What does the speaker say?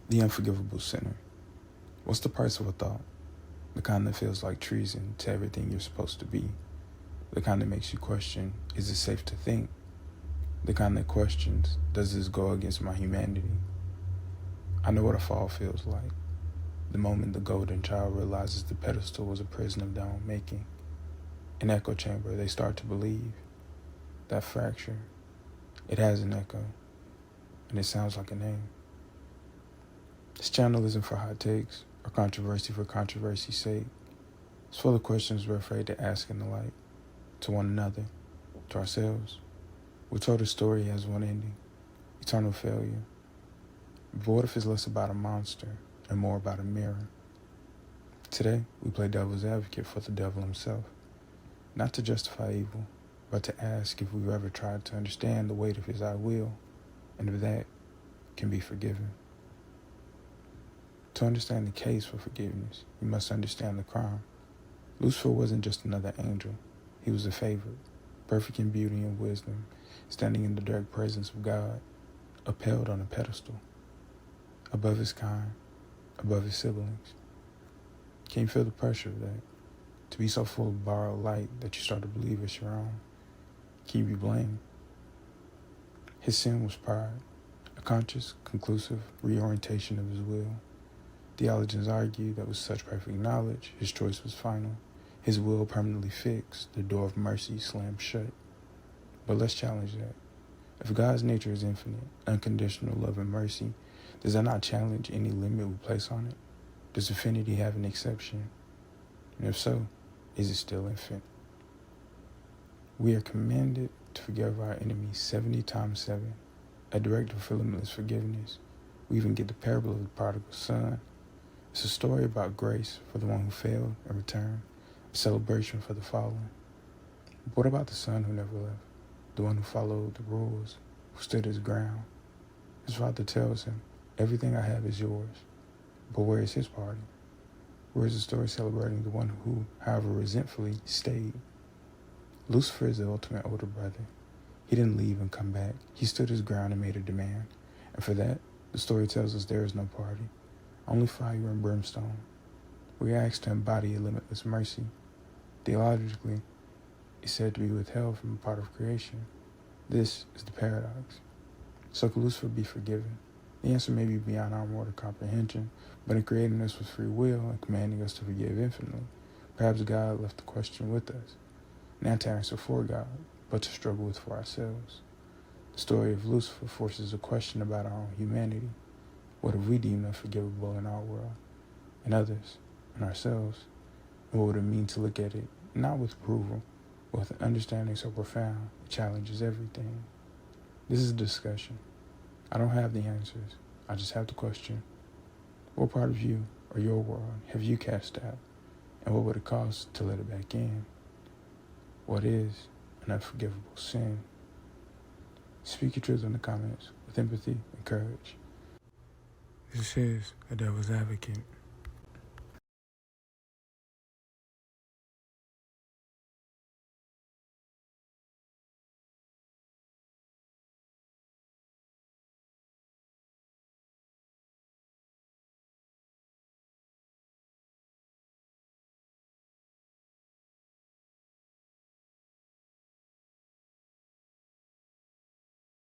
The Unforgivable Sinner. What's the price of a thought? The kind that feels like treason to everything you're supposed to be. The kind that makes you question, is it safe to think? The kind that questions, does this go against my humanity? I know what a fall feels like. The moment the golden child realizes the pedestal was a prison of their own making. An echo chamber they start to believe. That fracture, it has an echo, and it sounds like a name. This channel isn't for hot takes or controversy for controversy's sake. It's full of questions we're afraid to ask in the light, to one another, to ourselves. We're told a story has one ending, eternal failure. But what if it's less about a monster and more about a mirror? Today, we play devil's advocate for the devil himself, not to justify evil, but to ask if we've ever tried to understand the weight of his I will, and if that can be forgiven. To understand the case for forgiveness, you must understand the crime. Lucifer wasn't just another angel. He was a favorite, perfect in beauty and wisdom, standing in the direct presence of God, upheld on a pedestal, above his kind, above his siblings. Can you feel the pressure of that? To be so full of borrowed light that you start to believe it's your own? Can you be blamed? His sin was pride, a conscious, conclusive reorientation of his will. Theologians argue that with such perfect knowledge, his choice was final. His will permanently fixed, the door of mercy slammed shut. But let's challenge that. If God's nature is infinite, unconditional love and mercy, does that not challenge any limit we place on it? Does infinity have an exception? And if so, is it still infinite? We are commanded to forgive our enemies 70 times 7, a directive for limitless forgiveness. We even get the parable of the prodigal son. It's a story about grace for the one who failed and returned, a celebration for the fallen. But what about the son who never left, the one who followed the rules, who stood his ground? His father tells him, everything I have is yours. But where is his party? Where is the story celebrating the one who, however resentfully, stayed? Lucifer is the ultimate older brother. He didn't leave and come back. He stood his ground and made a demand. And for that, the story tells us there is no party, only fire and brimstone. We are asked to embody a limitless mercy. Theologically, it's said to be withheld from a part of creation. This is the paradox. So could Lucifer be forgiven? The answer may be beyond our mortal comprehension, but in creating us with free will and commanding us to forgive infinitely, perhaps God left the question with us, not to answer for God, but to struggle with for ourselves. The story of Lucifer forces a question about our own humanity. What have we deemed unforgivable in our world, in others, in ourselves? And what would it mean to look at it, not with approval, but with an understanding so profound it challenges everything? This is a discussion. I don't have the answers. I just have the question. What part of you or your world have you cast out? And what would it cost to let it back in? What is an unforgivable sin? Speak your truth in the comments with empathy and courage. This is a Devil's Advocate.